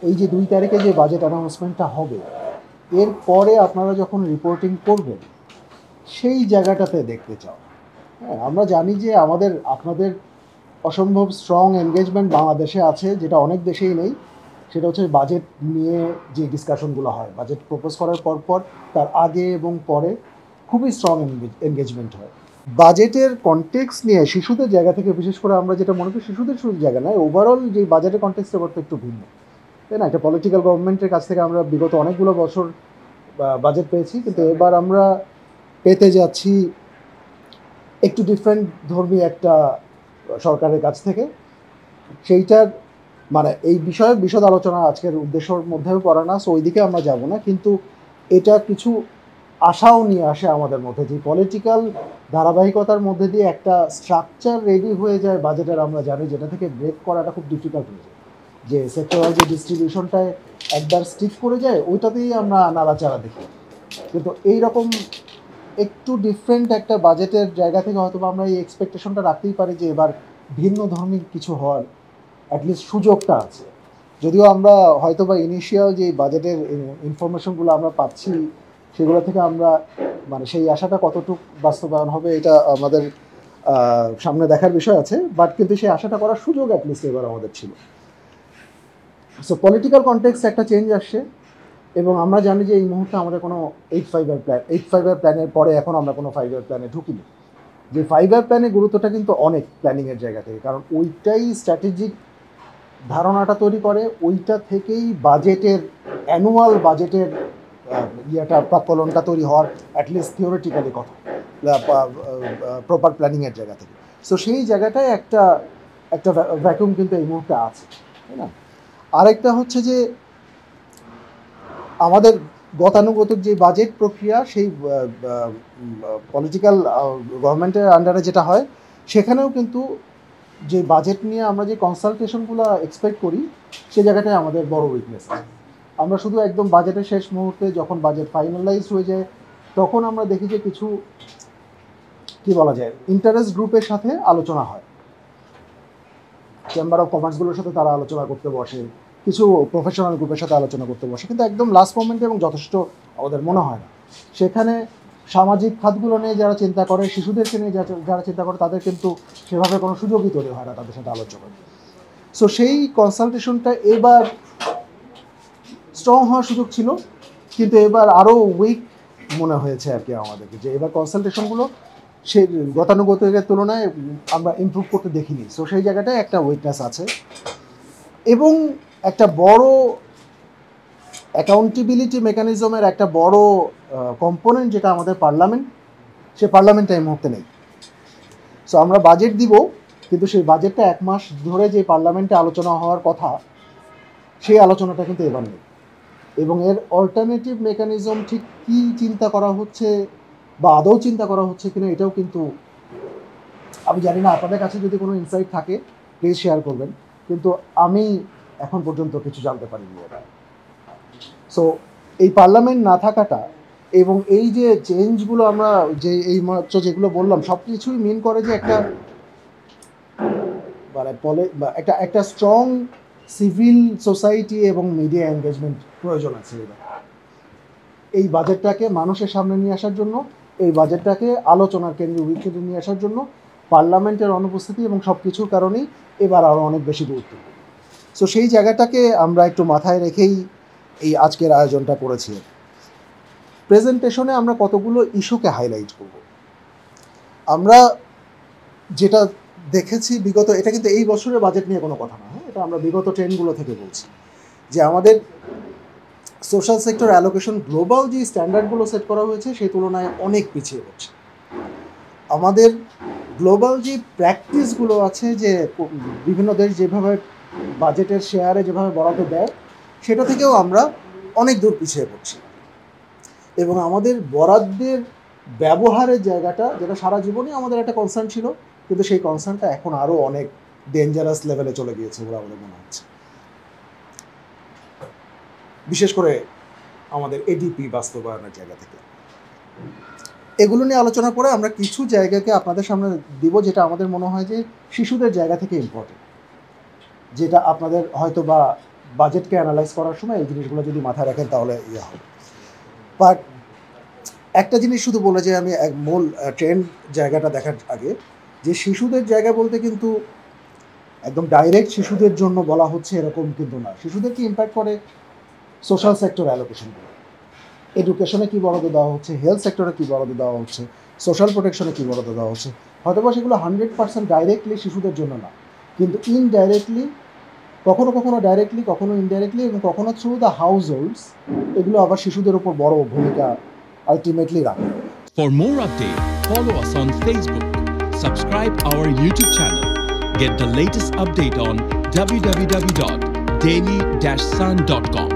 এই যে 2 তারিখে যে বাজেট অ্যানাউন্সমেন্টটা হবে, এরপরে আপনারা যখন রিপোর্টিং করবেন সেই জায়গাটাতে দেখতে চাও। হ্যাঁ, আমরা জানি যে আপনাদের অসম্ভব স্ট্রং এনগেজমেন্ট বাংলাদেশে আছে, যেটা অনেক দেশেই নেই। সেটা হচ্ছে বাজেট নিয়ে যে ডিসকাশনগুলো হয়, বাজেট প্রপোজ করার পর তার আগে এবং পরে খুবই স্ট্রং এনগেজমেন্ট হয়। বাজেটের কনটেক্সট নিয়ে শিশুদের জায়গা থেকে, বিশেষ করে আমরা যেটা মনে করি শিশুদের শুধু জায়গা নয়, ওভারঅল যে বাজেটের কনটেক্সটা করতে একটু ভিন্ন, তাই না? একটা পলিটিক্যাল গভর্নমেন্টের কাছ থেকে আমরা বিগত অনেকগুলো বছর বাজেট পেয়েছি, কিন্তু এবার আমরা পেতে যাচ্ছি একটু ডিফারেন্ট ধর্মী একটা সরকারের কাছ থেকে। সেইটার মানে এই বিষয়ে বিশদ আলোচনা আজকের উদ্দেশ্যের মধ্যেও পড়ে না, সো ওইদিকে আমরা যাব না। কিন্তু এটা কিছু আশাও নিয়ে আসে আমাদের মধ্যে, যে পলিটিক্যাল ধারাবাহিকতার মধ্যে দিয়ে একটা স্ট্রাকচার রেডি হয়ে যায় বাজেটের, আমরা জানি যেটা থেকে ব্রেক করাটা খুব ডিফিকাল্ট হয়ে যায়। যে সেক্টরাল যে ডিস্ট্রিবিউশনটায় একবার স্টিক করে যায়, ওইটাতেই আমরা নাড়াচাড়া দেখি। কিন্তু এইরকম একটু ডিফারেন্ট একটা বাজেটের জায়গা থেকে হয়তো আমরা এই এক্সপেকটেশনটা রাখতেই পারি যে এবার ভিন্ন ধর্মী কিছু হওয়ার অ্যাটলিস্ট সুযোগটা আছে। যদিও আমরা হয়তো বা ইনিশিয়াল যে বাজেটের ইনফরমেশনগুলো আমরা পাচ্ছি, সেগুলো থেকে আমরা মানে সেই আশাটা কতটুকু বাস্তবায়ন হবে এটা আমাদের সামনে দেখার বিষয় আছে, বাট কিন্তু সেই আশাটা করার সুযোগ অ্যাটলিস্ট এবার আমাদের ছিল। সো পলিটিক্যাল কনটেক্সট একটা চেঞ্জ আসছে, এবং আমরা জানি যে এই মুহূর্তে আমাদের কোনো 8-5 প্ল্যানের পরে এখন আমরা কোনো 5 প্ল্যানে ঢুকিনি। যে 5 প্ল্যানের গুরুত্বটা কিন্তু অনেক প্ল্যানিংয়ের জায়গা থেকে, কারণ ওইটাই স্ট্র্যাটেজিক ধারণাটা তৈরি করে, ওইটা থেকেই বাজেটের অ্যানুয়াল বাজেটের ইয়েটা প্রাক্কলনটা তৈরি হওয়ার অ্যাটলিস্ট থিওরিটিক্যালি কথা, প্রপার প্ল্যানিংয়ের জায়গা থেকে। সো সেই জায়গাটায় একটা একটা ভ্যাকুম কিন্তু এই মুহূর্তে আছে, তাই না? আরেকটা হচ্ছে যে আমাদের গতানুগতিক যে বাজেট প্রক্রিয়া, সেই পলিটিক্যাল গভর্নমেন্টের আন্ডারে যেটা হয়, সেখানেও কিন্তু যে বাজেট নিয়ে আমরা যে কনসালটেশনগুলো এক্সপেক্ট করি, সে জায়গাটায় আমাদের বড় উইকনেস আছে। আমরা শুধু একদম বাজেটের শেষ মুহূর্তে যখন বাজেট ফাইনালাইজ হয়ে যায়, তখন আমরা দেখি যে কিছু কি বলা যায় ইন্টারেস্ট গ্রুপের সাথে আলোচনা হয়, চেম্বার অফ কমার্সগুলোর সাথে তারা আলোচনা করতে বসে, কিছু প্রফেশনাল গ্রুপের সাথে আলোচনা করতে বসে, কিন্তু একদম লাস্ট মোমেন্টে এবং যথেষ্ট আমাদের মনে হয় না। সেখানে সামাজিক খাতগুলো নিয়ে যারা চিন্তা করে, শিশুদেরকে নিয়ে যারা চিন্তা করে, তাদের কিন্তু সেভাবে কোনো সুযোগই তৈরি হয় না তাদের সাথে আলোচনা। সো সেই কনসালটেশনটা এবার স্ট্রং হওয়ার সুযোগ ছিল, কিন্তু এবার আরও উইক মনে হয়েছে আর কি আমাদেরকে, যে এবার কনসালটেশনগুলো সে গতানুগতিকের তুলনায় আমরা ইমপ্রুভ করতে দেখিনি। সো সেই জায়গাটায় একটা উইকনেস আছে, এবং একটা বড় অ্যাকাউন্টেবিলিটি মেকানিজমের একটা বড় কম্পোনেন্ট যেটা আমাদের পার্লামেন্ট, সে পার্লামেন্টটা এই মুহূর্তে নেই। সো আমরা বাজেট দিব, কিন্তু সেই বাজেটটা 1 মাস ধরে যে পার্লামেন্টে আলোচনা হওয়ার কথা, সেই আলোচনাটা কিন্তু এবার নেই। এবং এর অল্টারনেটিভ মেকানিজম ঠিক কী চিন্তা করা হচ্ছে বা আদৌ চিন্তা করা হচ্ছে কিনা, এটাও কিন্তু আমি জানি না। আপনাদের কাছে যদি কোনো ইনসাইট থাকে প্লিজ শেয়ার করবেন, কিন্তু আমি এখন পর্যন্ত কিছু জানতে পারিনি এটা। সো এই পার্লামেন্ট না থাকাটা এবং এই যে চেঞ্জগুলো আমরা যে এই মাত্র যেগুলো বললাম, সব কিছুই মিন করে যে একটা মানে একটা স্ট্রং সিভিল সোসাইটি এবং মিডিয়া এনগেজমেন্ট প্রয়োজন আছে এবার এই বাজেটটাকে মানুষের সামনে নিয়ে আসার জন্য, এই বাজেটটাকে আলোচনার কেন্দ্রে নিয়ে আসার জন্য পার্লামেন্টের অনুপস্থিতি এবং সব কিছুর কারণেই এবার আরও অনেক বেশি গুরুত্বপূর্ণ। সো সেই জায়গাটাকে আমরা একটু মাথায় রেখেই এই আজকের আয়োজনটা করেছি। প্রেজেন্টেশনে আমরা কতগুলো ইস্যুকে হাইলাইট করব। আমরা যেটা দেখেছি বিগত, এটা কিন্তু এই বছরের বাজেট নিয়ে কোনো কথা না, এটা আমরা বিগত ট্রেন্ডগুলো থেকে বলছি, যে আমাদের সোশ্যাল সেক্টর অ্যালোকেশন গ্লোবাল যে স্ট্যান্ডার্ডগুলো সেট করা হয়েছে সেই তুলনায় অনেক পিছিয়ে পড়ছে। আমাদের গ্লোবাল যে প্র্যাকটিসগুলো আছে, যে বিভিন্ন দেশ যেভাবে বাজেটের শেয়ারে যেভাবে বরাদ্দ দেয়, সেটা থেকেও আমরা অনেক দূর পিছিয়ে পড়ছি। এবং আমাদের বরাদ্দের ব্যবহারের জায়গাটা, যেটা সারা জীবনই আমাদের একটা কনসার্ন ছিল, কিন্তু সেই কনসার্নটা এখন আরও অনেক ডেঞ্জারাস লেভেলে চলে গিয়েছে বলে আমাদের মনে হচ্ছে। বিশেষ করে আমাদের এডিপি বাস্তবায়নের জায়গা থেকে। এগুলো নিয়ে আলোচনা করে আমরা কিছু জায়গাকে আপনাদের সামনে দিব, যেটা আমাদের মনে হয় যে শিশুদের জায়গা থেকে ইম্পর্টেন্ট, যেটা আপনাদের হয়তো বা বাজেটকে অ্যানালাইজ করার সময় এই জিনিসগুলো যদি মাথায় রাখেন তাহলে ইয়ে হবে। বাট একটা জিনিস শুধু বলে যে আমি এক মূল ট্রেন্ড জায়গাটা দেখার আগে, যে শিশুদের জায়গা বলতে কিন্তু একদম ডাইরেক্ট শিশুদের জন্য বলা হচ্ছে এরকম কিন্তু না। শিশুদেরকে ইম্প্যাক্ট করে সোশ্যাল সেক্টর অ্যালোকেশনগুলো, এডুকেশনে কী বরাদ্দ দেওয়া হচ্ছে, হেলথ সেক্টরে কী বরাদ্দ দেওয়া হচ্ছে, সোশ্যাল প্রোটেকশনে কী বরাদ্দ দেওয়া হচ্ছে। হয়তো বা সেগুলো 100% ডাইরেক্টলি শিশুদের জন্য না, কিন্তু ইনডাইরেক্টলি, কখনো কখনো ডাইরেক্টলি, কখনো ইনডাইরেক্টলি এবং কখনো থ্রু দ্য হাউস হোল্ডস, এগুলো আবার শিশুদের উপর বড় ভূমিকা আলটিমেটলি রাখে। For more updates, follow us on Facebook, subscribe our YouTube channel, get the latest update on www.daily-sun.com.